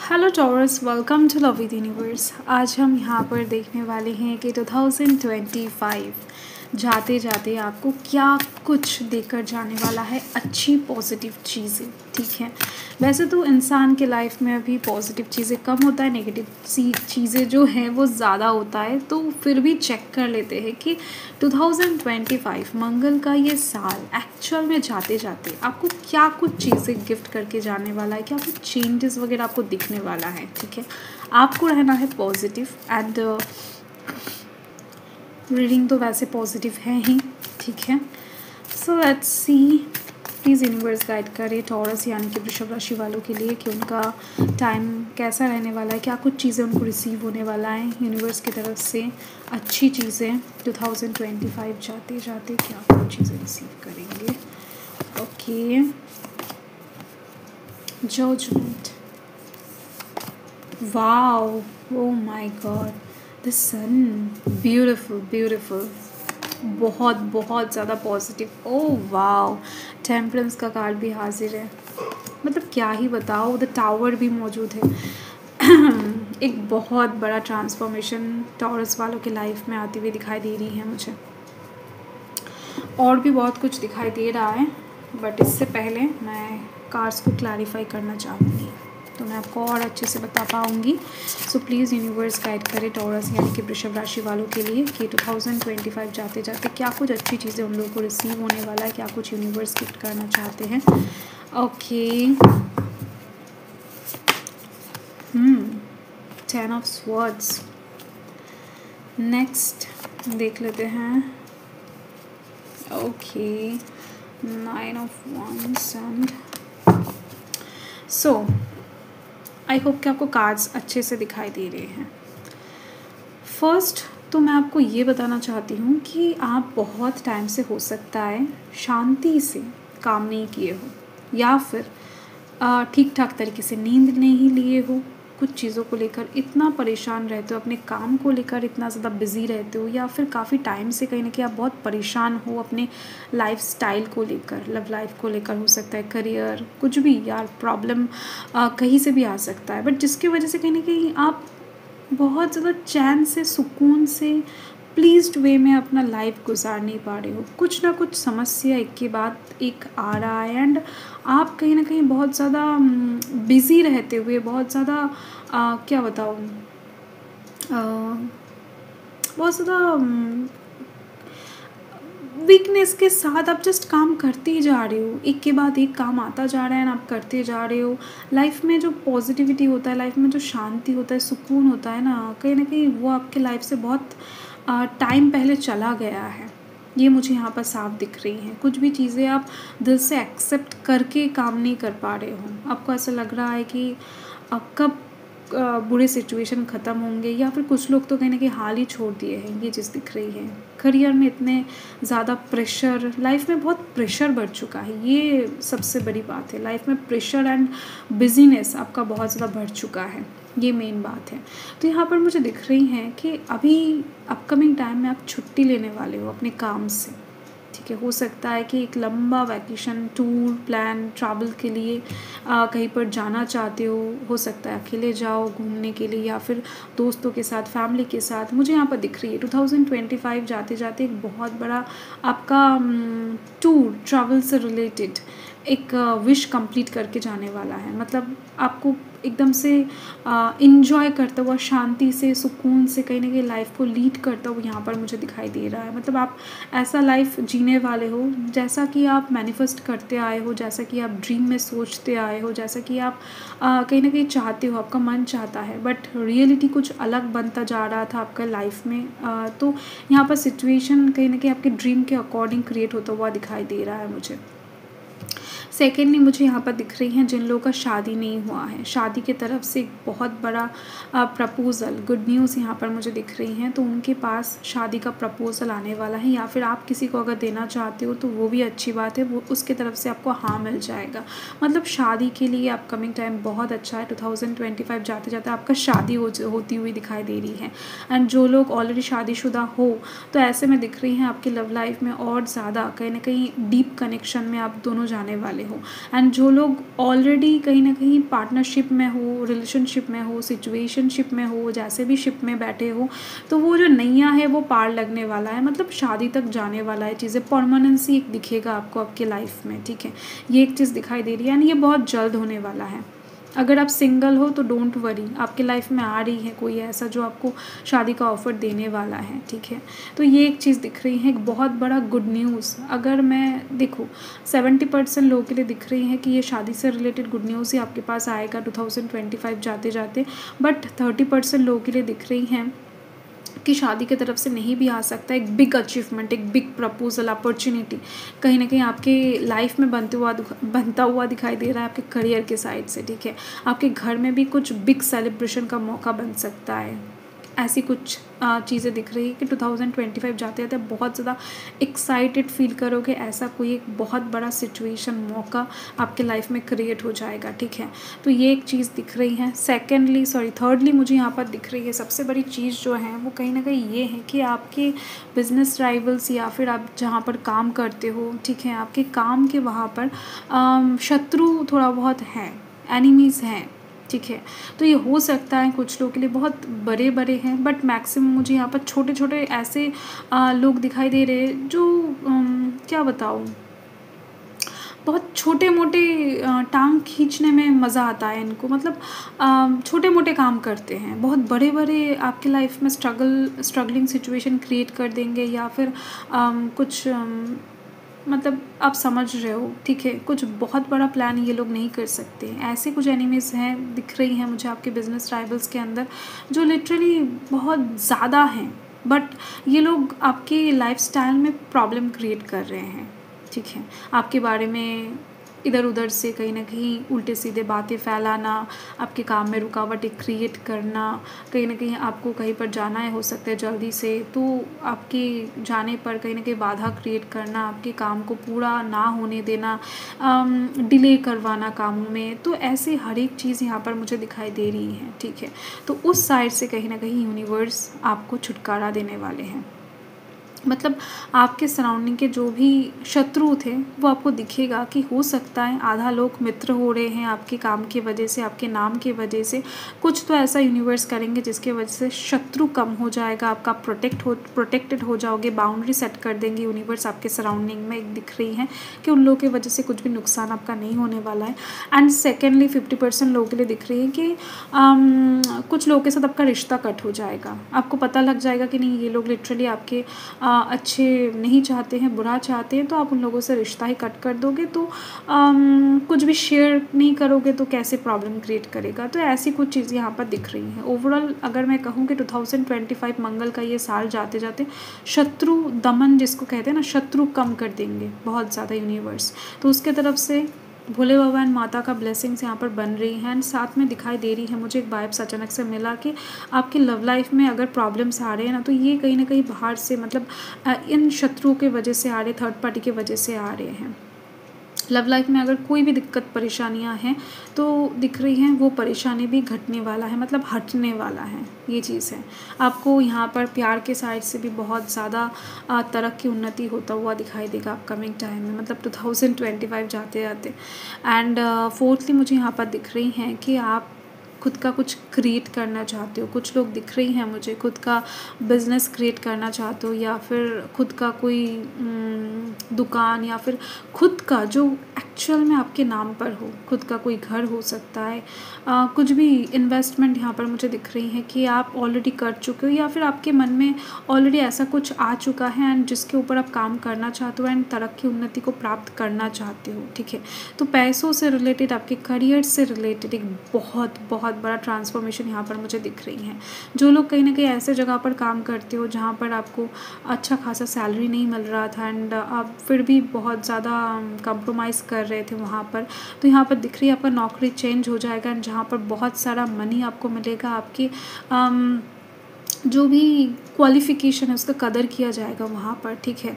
Hello Taurus, welcome to love with universe. आज हम यहाँ पर देखने वाले हैं कि 2025 जाते जाते आपको क्या कुछ देकर जाने वाला है, अच्छी पॉजिटिव चीज़ें। ठीक है, वैसे तो इंसान के लाइफ में अभी पॉजिटिव चीज़ें कम होता है, नेगेटिव चीज़ें जो हैं वो ज़्यादा होता है। तो फिर भी चेक कर लेते हैं कि 2025 मंगल का ये साल एक्चुअल में जाते जाते आपको क्या कुछ चीज़ें गिफ्ट करके जाने वाला है, क्या कुछ चेंजेस वगैरह आपको दिखने वाला है। ठीक है, आपको रहना है पॉजिटिव एंड रीडिंग तो वैसे पॉजिटिव है ही। ठीक है, so let's see. Please universe guide करे टॉरस यानी कि वृषभ राशि वालों के लिए कि उनका टाइम कैसा रहने वाला है, क्या कुछ चीज़ें उनको रिसीव होने वाला है यूनिवर्स की तरफ से, अच्छी चीज़ें 2025 जाते जाते क्या कुछ चीज़ें रिसीव करेंगे। Okay, judgement, wow, oh my god, the sun, beautiful beautiful, बहुत बहुत ज़्यादा पॉजिटिव। ओह वाओ, टेम्परेंस का कार्ड भी हाजिर है। मतलब क्या ही बताओ, द टावर भी मौजूद है। एक बहुत बड़ा ट्रांसफॉर्मेशन टॉरस वालों के लाइफ में आती हुई दिखाई दे रही है मुझे। और भी बहुत कुछ दिखाई दे रहा है, बट इससे पहले मैं कार्ड्स को क्लैरिफाई करना चाहूँगी तो मैं आपको और अच्छे से बता पाऊँगी। सो प्लीज़ यूनिवर्स गाइड करे टॉरस यानी कि वृषभ राशि वालों के लिए कि 2025 जाते जाते क्या कुछ अच्छी चीज़ें उन लोगों को रिसीव होने वाला है, क्या कुछ यूनिवर्स गिफ्ट करना चाहते हैं। Okay, 10 of swords. नेक्स्ट देख लेते हैं। Okay, 9 of wands and so I hope कि आपको कार्ड्स अच्छे से दिखाई दे रहे हैं। फर्स्ट तो मैं आपको ये बताना चाहती हूँ कि आप बहुत टाइम से हो सकता है शांति से काम नहीं किए हो, या फिर ठीक ठाक तरीके से नींद नहीं लिए हो, कुछ चीज़ों को लेकर इतना परेशान रहते हो, अपने काम को लेकर इतना ज़्यादा बिजी रहते हो, या फिर काफ़ी टाइम से कहीं ना कहीं आप बहुत परेशान हो अपने लाइफ स्टाइल को लेकर, लव लाइफ को लेकर हो सकता है, करियर, कुछ भी यार प्रॉब्लम कहीं से भी आ सकता है, बट जिसकी वजह से कहीं ना कहीं आप बहुत ज़्यादा चैन से, सुकून से, प्लीज्ड वे में अपना लाइफ गुजार नहीं पा रहे हो। कुछ ना कुछ समस्या एक के बाद एक आ रहा है एंड आप कहीं ना कहीं बहुत ज़्यादा बिज़ी रहते हुए, बहुत ज़्यादा क्या बताऊँ, बहुत ज़्यादा वीकनेस के साथ आप जस्ट काम करते ही जा रहे हो, एक के बाद एक काम आता जा रहा है एंड आप करते जा रहे हो। लाइफ में जो पॉजिटिविटी होता है, लाइफ में जो शांति होता है, सुकून होता है ना कहीं वो आपके लाइफ से बहुत टाइम पहले चला गया है। ये मुझे यहाँ पर साफ दिख रही हैं। कुछ भी चीज़ें आप दिल से एक्सेप्ट करके काम नहीं कर पा रहे हो। आपको ऐसा लग रहा है कि अब कब बुरे सिचुएशन ख़त्म होंगे, या फिर कुछ लोग तो कहीं ना कहीं हाल ही छोड़ दिए हैं, ये चीज़ दिख रही है। करियर में इतने ज़्यादा प्रेशर, लाइफ में बहुत प्रेशर बढ़ चुका है, ये सबसे बड़ी बात है। लाइफ में प्रेशर एंड बिजीनेस आपका बहुत ज़्यादा बढ़ चुका है, ये मेन बात है। तो यहाँ पर मुझे दिख रही हैं कि अभी अपकमिंग टाइम में आप छुट्टी लेने वाले हो अपने काम से। ठीक है, हो सकता है कि एक लंबा वैकेशन, टूर प्लान, ट्रैवल के लिए कहीं पर जाना चाहते हो सकता है अकेले जाओ घूमने के लिए, या फिर दोस्तों के साथ, फैमिली के साथ। मुझे यहाँ पर दिख रही है 2025 जाते जाते एक बहुत बड़ा आपका टूर, ट्रैवल से रिलेटेड एक विश कंप्लीट करके जाने वाला है। मतलब आपको एकदम से इंजॉय करता हुआ, शांति से, सुकून से कहीं ना कहीं लाइफ को लीड करता हुआ यहाँ पर मुझे दिखाई दे रहा है। मतलब आप ऐसा लाइफ जीने वाले हो जैसा कि आप मैनिफेस्ट करते आए हो, जैसा कि आप ड्रीम में सोचते आए हो, जैसा कि आप कहीं ना कहीं चाहते हो, आपका मन चाहता है, बट रियलिटी कुछ अलग बनता जा रहा था आपका लाइफ में। तो यहाँ पर सिचुएशन कहीं ना कहीं आपके ड्रीम के अकॉर्डिंग क्रिएट होता हुआ दिखाई दे रहा है मुझे। सेकेंडली मुझे यहाँ पर दिख रही हैं जिन लोगों का शादी नहीं हुआ है, शादी की तरफ से एक बहुत बड़ा प्रपोज़ल, गुड न्यूज़ यहाँ पर मुझे दिख रही हैं। तो उनके पास शादी का प्रपोज़ल आने वाला है, या फिर आप किसी को अगर देना चाहते हो तो वो भी अच्छी बात है, वो उसके तरफ से आपको हाँ मिल जाएगा। मतलब शादी के लिए अपकमिंग टाइम बहुत अच्छा है। 2025 जाते जाते आपका शादी होती हुई दिखाई दे रही है। एंड जो लोग ऑलरेडी शादीशुदा हो तो ऐसे में दिख रही हैं आपकी लव लाइफ में और ज़्यादा कहीं ना कहीं डीप कनेक्शन में आप दोनों जाने वाले हो। हो। एंड जो लोग ऑलरेडी कहीं ना कहीं पार्टनरशिप में हो, रिलेशनशिप में हो, सिचुएशनशिप में हो, जैसे भी शिप में बैठे हो, तो वो जो नैया है वो पार लगने वाला है, मतलब शादी तक जाने वाला है। चीज़ें परमानेंसी एक दिखेगा आपको आपके लाइफ में, ठीक है, ये एक चीज़ दिखाई दे रही है एंड ये बहुत जल्द होने वाला है। अगर आप सिंगल हो तो डोंट वरी, आपके लाइफ में आ रही है कोई ऐसा जो आपको शादी का ऑफ़र देने वाला है, ठीक है। तो ये एक चीज़ दिख रही है, एक बहुत बड़ा गुड न्यूज़। अगर मैं देखो 70% लोगों के लिए दिख रही है कि ये शादी से रिलेटेड गुड न्यूज़ ही आपके पास आएगा 2025 जाते जाते, बट 30% लोगों के लिए दिख रही हैं कि शादी की तरफ से नहीं भी आ सकता। एक बिग अचीवमेंट, एक बिग प्रपोजल, अपॉर्चुनिटी कहीं ना कहीं आपके लाइफ में बनता हुआ दिखाई दे रहा है आपके करियर के साइड से, ठीक है। आपके घर में भी कुछ बिग सेलिब्रेशन का मौका बन सकता है। ऐसी कुछ चीज़ें दिख रही है कि 2025 जाते जाते बहुत ज़्यादा एक्साइटेड फील करोगे। ऐसा कोई एक बहुत बड़ा सिचुएशन, मौका आपके लाइफ में क्रिएट हो जाएगा, ठीक है। तो ये एक चीज़ दिख रही है। थर्डली मुझे यहाँ पर दिख रही है सबसे बड़ी चीज़ जो है वो कहीं ना कहीं ये है कि आपके बिजनेस राइवल्स या फिर आप जहाँ पर काम करते हो, ठीक है, आपके काम के वहाँ पर शत्रु थोड़ा बहुत हैं, एनिमीज़ हैं, ठीक है। तो ये हो सकता है कुछ लोगों के लिए बहुत बड़े बड़े हैं, बट मैक्सिमम मुझे यहाँ पर छोटे छोटे ऐसे लोग दिखाई दे रहे हैं जो क्या बताऊँ, बहुत छोटे मोटे टांग खींचने में मज़ा आता है इनको, मतलब छोटे मोटे काम करते हैं, बहुत बड़े बड़े आपके लाइफ में स्ट्रगलिंग सिचुएशन क्रिएट कर देंगे, या फिर कुछ मतलब आप समझ रहे हो, ठीक है, कुछ बहुत बड़ा प्लान ये लोग नहीं कर सकते। ऐसे कुछ एनिमीज़ हैं दिख रही हैं मुझे आपके बिजनेस राइवल्स के अंदर, जो लिटरली बहुत ज़्यादा हैं, बट ये लोग आपके लाइफस्टाइल में प्रॉब्लम क्रिएट कर रहे हैं, ठीक है। आपके बारे में इधर उधर से कहीं ना कहीं उल्टे सीधे बातें फैलाना, आपके काम में रुकावटें क्रिएट करना, कहीं ना कहीं आपको कहीं पर जाना है हो सकता है जल्दी से, तो आपके जाने पर कहीं ना कहीं बाधा क्रिएट करना, आपके काम को पूरा ना होने देना, डिले करवाना कामों में। तो ऐसे हर एक चीज़ यहाँ पर मुझे दिखाई दे रही है, ठीक है। तो उस साइड से कहीं ना कहीं यूनिवर्स आपको छुटकारा देने वाले हैं। मतलब आपके सराउंडिंग के जो भी शत्रु थे वो आपको दिखेगा कि हो सकता है आधा लोग मित्र हो रहे हैं आपके काम की वजह से, आपके नाम की वजह से। कुछ तो ऐसा यूनिवर्स करेंगे जिसके वजह से शत्रु कम हो जाएगा, आपका प्रोटेक्टेड हो जाओगे, बाउंड्री सेट कर देंगे यूनिवर्स आपके सराउंडिंग में। एक दिख रही है कि उन लोगों की वजह से कुछ भी नुकसान आपका नहीं होने वाला है। एंड सेकेंडली 50% लोगों के लिए दिख रही है कि कुछ लोगों के साथ आपका रिश्ता कट हो जाएगा। आपको पता लग जाएगा कि नहीं, ये लोग लिटरली आपके अच्छे नहीं चाहते हैं, बुरा चाहते हैं, तो आप उन लोगों से रिश्ता ही कट कर दोगे। तो कुछ भी शेयर नहीं करोगे तो कैसे प्रॉब्लम क्रिएट करेगा। तो ऐसी कुछ चीज़ें यहाँ पर दिख रही हैं। ओवरऑल अगर मैं कहूँ कि 2025 मंगल का ये साल जाते जाते शत्रु दमन जिसको कहते हैं ना, शत्रु कम कर देंगे बहुत ज़्यादा यूनिवर्स। तो उसके तरफ से भोले बाबा एंड माता का ब्लेसिंग्स यहाँ पर बन रही हैं। एंड साथ में दिखाई दे रही है मुझे एक वाइब्स अचानक से मिला कि आपकी लव लाइफ में अगर प्रॉब्लम्स आ रहे हैं ना, तो ये कहीं ना कहीं बाहर से, मतलब इन शत्रुओं के वजह से आ रहे, थर्ड पार्टी की वजह से आ रहे हैं। लव लाइफ में अगर कोई भी दिक्कत परेशानियां हैं तो दिख रही हैं वो परेशानी भी घटने वाला है, मतलब हटने वाला है, ये चीज़ है। आपको यहाँ पर प्यार के साइड से भी बहुत ज़्यादा तरक्की उन्नति होता हुआ दिखाई देगा अपकमिंग टाइम में, मतलब 2025 जाते जाते। एंड फोर्थली मुझे यहाँ पर दिख रही हैं कि आप खुद का कुछ क्रिएट करना चाहते हो। कुछ लोग दिख रही हैं मुझे खुद का बिजनेस क्रिएट करना चाहते हो, या फिर खुद का कोई दुकान, या फिर खुद का जो एक्चुअल में आपके नाम पर हो, खुद का कोई घर हो सकता है। कुछ भी इन्वेस्टमेंट यहाँ पर मुझे दिख रही है कि आप ऑलरेडी कर चुके हो, या फिर आपके मन में ऑलरेडी ऐसा कुछ आ चुका है एंड जिसके ऊपर आप काम करना चाहते हो एंड तरक्की उन्नति को प्राप्त करना चाहते हो, ठीक है। तो पैसों से रिलेटेड, आपके करियर से रिलेटेड एक बहुत बहुत बड़ा ट्रांसफॉर्मेशन यहाँ पर मुझे दिख रही है। जो लोग कहीं ना कहीं ऐसे जगह पर काम करते हो जहाँ पर आपको अच्छा खासा सैलरी नहीं मिल रहा था एंड आप फिर भी बहुत ज़्यादा कंप्रोमाइज़ कर रहे थे वहाँ पर, तो यहाँ पर दिख रही है आपका नौकरी चेंज हो जाएगा एंड जहाँ पर बहुत सारा मनी आपको मिलेगा। आपकी जो भी क्वालिफ़िकेशन है उसका कदर किया जाएगा वहाँ पर, ठीक है।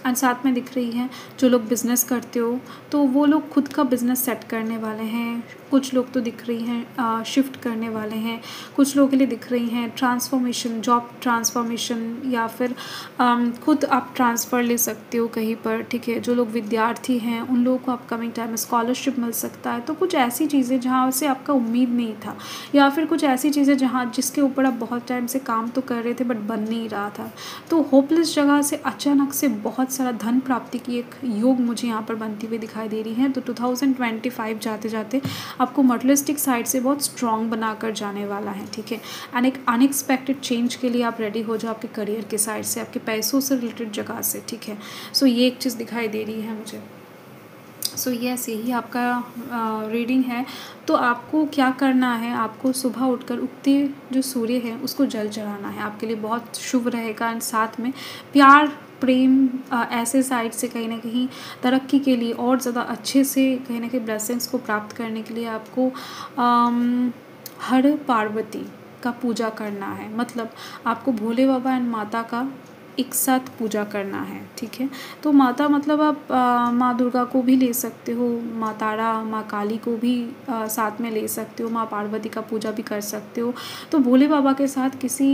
एंड साथ में दिख रही हैं जो लोग बिज़नेस करते हो तो वो लोग खुद का बिज़नेस सेट करने वाले हैं। कुछ लोग तो दिख रही हैं शिफ्ट करने वाले हैं। कुछ लोगों के लिए दिख रही हैं ट्रांसफॉर्मेशन, जॉब ट्रांसफॉर्मेशन, या फिर खुद आप ट्रांसफ़र ले सकते हो कहीं पर, ठीक है। जो लोग विद्यार्थी हैं उन लोगों को अपकमिंग टाइम में स्कॉलरशिप मिल सकता है। तो कुछ ऐसी चीज़ें जहाँ से आपका उम्मीद नहीं था, या फिर कुछ ऐसी चीज़ें जहाँ जिसके ऊपर आप बहुत टाइम से काम तो कर रहे थे बट बन नहीं रहा था। तो होपलेस जगह से अचानक से बहुत सारा धन प्राप्ति की एक योग मुझे यहाँ पर बनती हुई दिखाई दे रही है। तो 2025 जाते जाते आपको मटेरियलिस्टिक साइड से बहुत स्ट्रॉन्ग बनाकर जाने वाला है, ठीक है। एंड एक अनएक्सपेक्टेड चेंज के लिए आप रेडी हो जाओ आपके करियर के साइड से, आपके पैसों से रिलेटेड जगह से, ठीक है। सो ये एक चीज़ दिखाई दे रही है मुझे। सो यस, यही आपका रीडिंग है। तो आपको क्या करना है, आपको सुबह उठकर उगते जो सूर्य है उसको जल चढ़ाना है, आपके लिए बहुत शुभ रहेगा। एंड साथ में प्यार, प्रेम, ऐसे साइड से कहीं ना कहीं तरक्की के लिए और ज़्यादा अच्छे से कहीं ना कहीं ब्लेसिंग्स को प्राप्त करने के लिए आपको हर पार्वती का पूजा करना है। मतलब आपको भोले बाबा एंड माता का एक साथ पूजा करना है, ठीक है। तो माता मतलब आप माँ दुर्गा को भी ले सकते हो, माँ तारा, माँ काली को भी साथ में ले सकते हो, माँ पार्वती का पूजा भी कर सकते हो। तो भोले बाबा के साथ किसी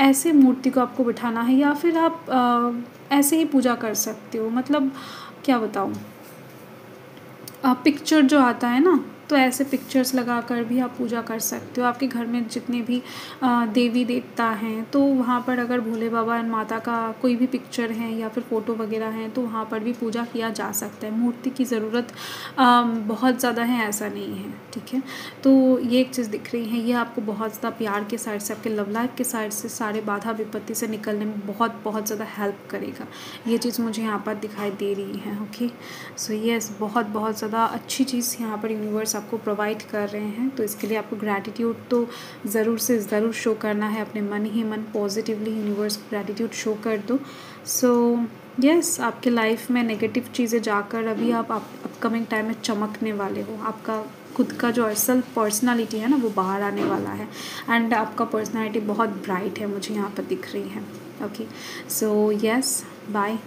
ऐसे मूर्ति को आपको बिठाना है, या फिर आप ऐसे ही पूजा कर सकते हो। मतलब क्या बताऊँ, पिक्चर जो आता है ना, तो ऐसे पिक्चर्स लगा कर भी आप पूजा कर सकते हो। आपके घर में जितने भी देवी देवता हैं तो वहाँ पर अगर भोले बाबा एंड माता का कोई भी पिक्चर है या फिर फ़ोटो वगैरह हैं तो वहाँ पर भी पूजा किया जा सकता है। मूर्ति की ज़रूरत बहुत ज़्यादा है ऐसा नहीं है, ठीक है। तो ये एक चीज़ दिख रही है, ये आपको बहुत ज़्यादा प्यार के साइड से, आपके लव लाइफ के साइड से सारे बाधा विपत्ति से निकलने में बहुत बहुत ज़्यादा हेल्प करेगा। ये चीज़ मुझे यहाँ पर दिखाई दे रही है। ओके, सो यस, बहुत बहुत ज़्यादा अच्छी चीज़ यहाँ पर यूनिवर्स आपको प्रोवाइड कर रहे हैं। तो इसके लिए आपको ग्रैटिट्यूड तो ज़रूर से ज़रूर शो करना है, अपने मन ही मन पॉजिटिवली यूनिवर्स को ग्रैटिट्यूड शो कर दो। सो यस, आपके लाइफ में नेगेटिव चीज़ें जाकर अभी आप अपकमिंग टाइम में चमकने वाले हो। आपका खुद का जो असल पर्सनालिटी है ना वो बाहर आने वाला है। एंड आपका पर्सनालिटी बहुत ब्राइट है, मुझे यहाँ पर दिख रही है। Okay, so yes, bye.